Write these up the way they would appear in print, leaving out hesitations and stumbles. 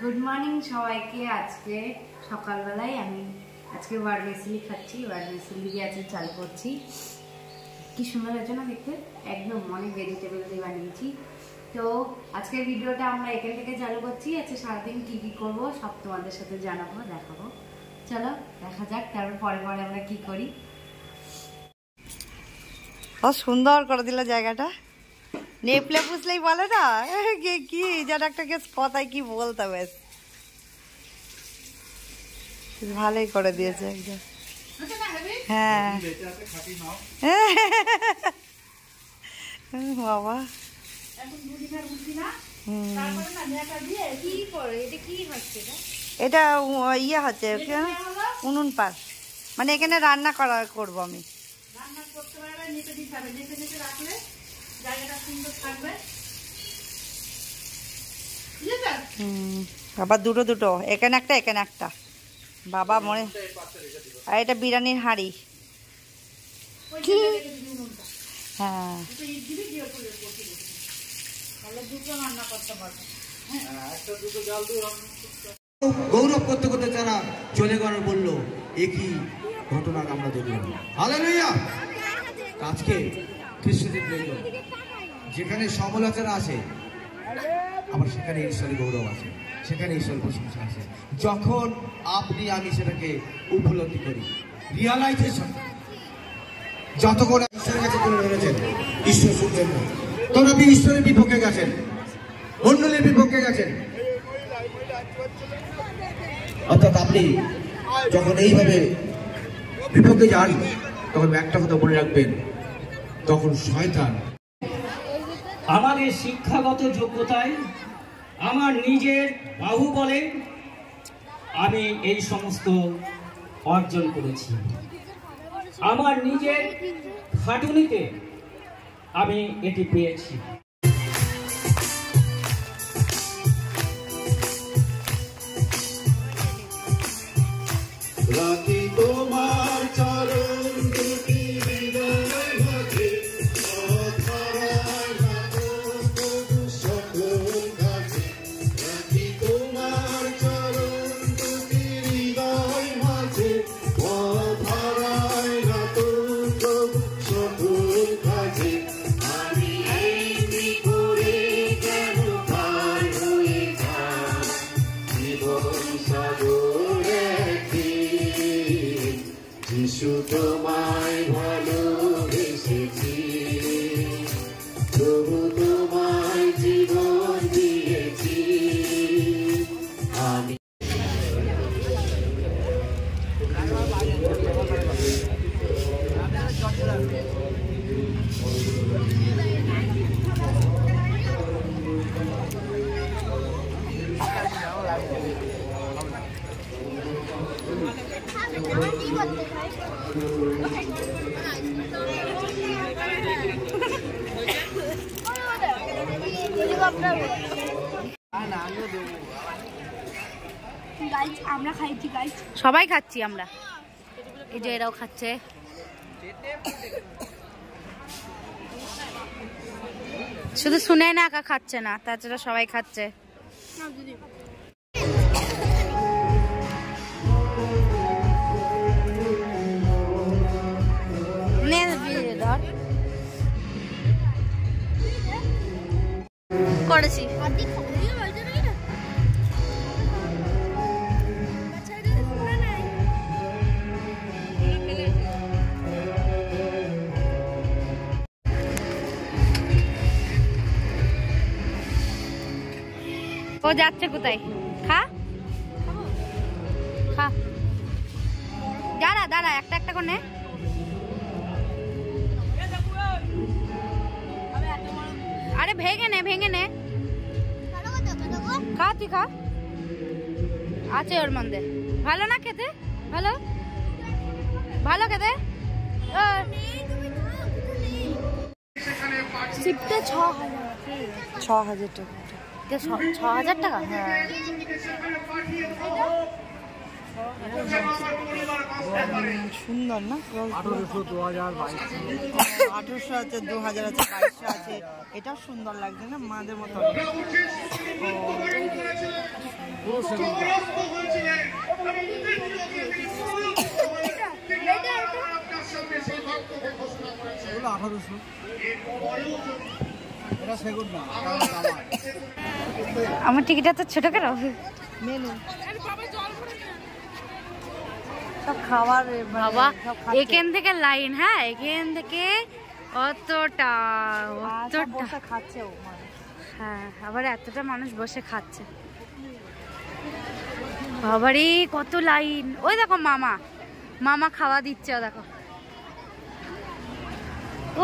Good morning সবাইকে। আজকে সকালবেলায় আমি আজকে ওয়ারমেসিলি খাচ্ছি। ওয়ারমেসিলি দিয়ে আজকে চাল করছি। কি সুন্দর হয়েছে না দেখতে, একদম অনেক ভেজিটেবল দিয়ে বানিয়েছি। তো আজকের ভিডিওটা আমরা এখান থেকে চালু করছি। আজকে সারাদিন কি কি করবো সব তোমাদের সাথে জানাবো, দেখাবো। চলো দেখা যাক, তারপর পরে পরে আমরা কি করি। সুন্দর করে দিল জায়গাটা। নেপলে পুষলেই বলে না কি যেন একটা কথায় কি বলতে, বেশ ভালোই করে দিয়েছে একদম। হ্যাঁ বাবা, এটা ইয়ে হচ্ছে উনুন পাস, মানে এখানে রান্না করবো আমি। আবার দুটো দুটো, এখানে একটা এখানে একটা। বাবা মনে, আর এটা বিরিয়ানির হাঁড়ি। হ্যাঁ গৌরব করতে করতে তারা চলে গেল, বললো একই ঘটনা আমরা দেখলাম। হালেলুয়া। আজকে কৃষ্ণদেব বলল, যেখানে সমালোচনা আছে আবার সেখানে ঈশ্বরের গৌরব আছে, সেখানে ঈশ্বরের প্রশংসা আছে। যখন আপনি আমি সেটাকে উপলব্ধি করি, রিয়ালাইজেশন, যতক্ষণ ঈশ্বরের কাছে তুলে ধরেছেন ঈশ্বর শুনছেন না, তখন আপনি ঈশ্বরের বিপক্ষে গেছেন, মন্ডলের বিপক্ষে গেছেন। অর্থাৎ আপনি যখন এইভাবে বিপক্ষে যান, তখন একটা কথা মনে রাখবেন, তখন শয়তান আমাদের শিক্ষাগত যোগ্যতায়, আমার নিজের বাহুবলে আমি এই সমস্ত অর্জন করেছি। আমার নিজের খাটুনিতে আমি এটি পেয়েছি। রাখি তোমার চরণ দুটি হৃদয় মাঝে, অধরায় না তবু সকল কাছে। রাখি তোমার চরণ দুটি হৃদয় মাঝে, অধরায় না তবু সকল কাছে। আমি এমনি করে কেন পার হয়ে যাই জীবন সাগরে। যিশু তোমায় ভালোবেসেছি, প্রভু তোমায় জীবন দিয়েছি আমি। সবাই খাচ্ছি আমরা, এই যে এরাও খাচ্ছে। শুধু শুনে না, একা খাচ্ছে না, তাছাড়া সবাই খাচ্ছে। করেছি ও যাচ্ছে কোথায়? খা খা, দাঁড়া দাঁড়া, একটা একটা করে নে। আরে ভেঙে নে, ভেঙে নে, খা তুই খা, আছে ওর মধ্যে। ভালো না খেতে? ভালো ভালো খেতে। সিপটা 6,000 টাকা। 6,000 টাকা? হ্যাঁ। সুন্দর না? 1800, 1800 আছে, 2000 আছে, 2200 আছে। এটাও সুন্দর লাগছে না, মাদের মতো। আমার টিকিটটা তো ছোট কেন? মেনু সব খাবার বাবা এখান থেকে লাইন, হ্যাঁ এখান থেকে অতটা খাচ্ছে ও হ্যাঁ, আবার এতটা মানুষ বসে খাচ্ছে। বাবারে কত লাইন। ওই দেখো মামা খাওয়া দিচ্ছে, ও দেখো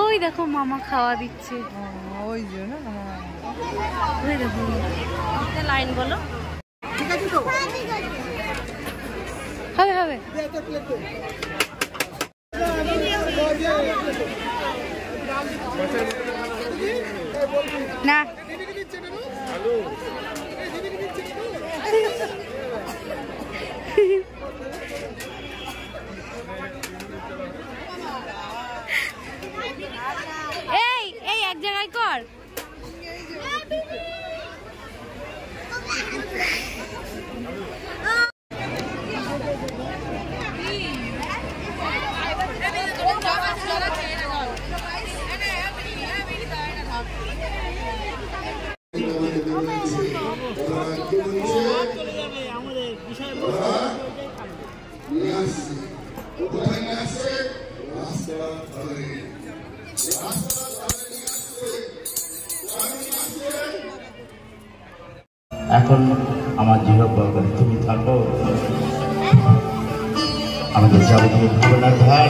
ওই দেখো মামা খাওয়া দিচ্ছে। ওই যে না ওই দেখো লাইন বলো হবে না। এই এক জায়গায় কর। এখন আমার জিহ্বা তুমি থাকো, আমাদের যাবতীয় ভাবনার ভার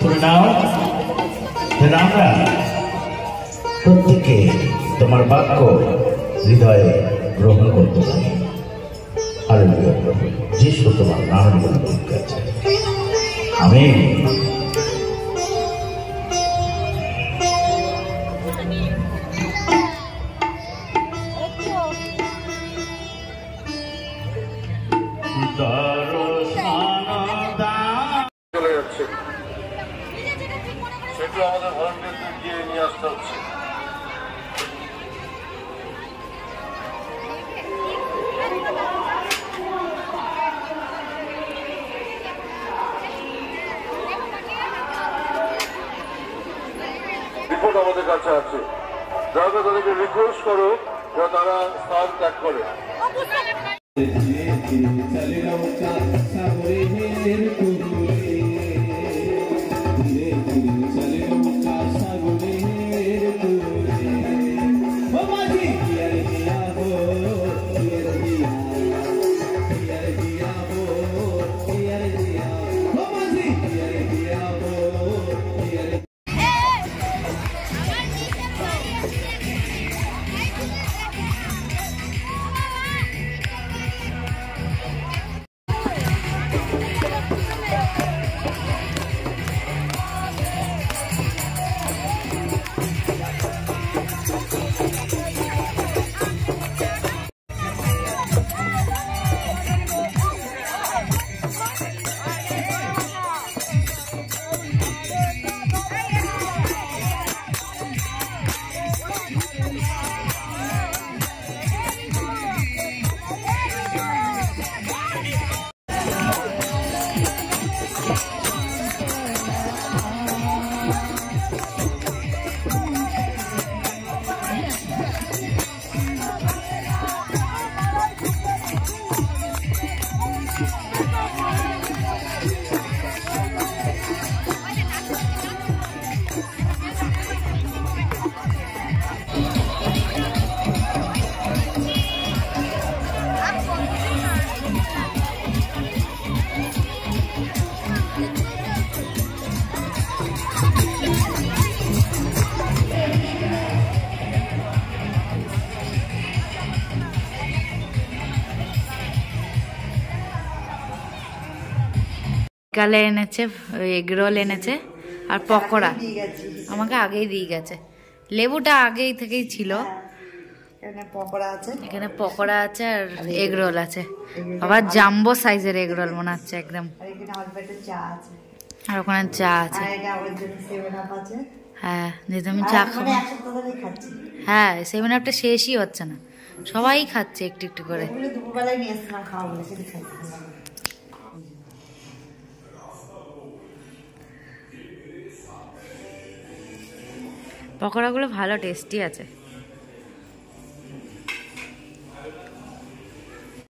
তুমি নাও, আমরা প্রত্যেকে তোমার বাক্য হৃদয়ে গ্রহণ করতে পারি। হালেলুয়া। যিশু তোমার নাম বলে আছে। আমিন। চলে যাচ্ছে, সেটা আমাদের ভলান্টিয়ারদের গিয়ে নিয়ে আসতে হচ্ছে। রিপোর্ট আমাদের কাছে আছে, যারা তাদেরকে রিকোয়েস্ট করো যারা তারা স্থান ত্যাগ করে। কালে এনেছে এগরোল এনেছে আর পকোড়া আমাকে আগেই দিয়ে গেছে। লেবুটা আগেই থেকেই ছিল। এখানে পকোড়া আছে আর এগরোল আছে, আবার জাম্বো সাইজের এগরোল মনে হচ্ছে একদম। আর ওখানে চা আছে। হ্যাঁ যেহেতু আমি চা খাবো, হ্যাঁ 7 আপটা শেষই হচ্ছে না, সবাই খাচ্ছে একটু একটু করে। ওগুলো দুপুরবেলায় নিয়ে এসেছিলাম খাওয়া বলে, সেটা খাইতে। পকোড়াগুলো ভালো টেস্টি আছে।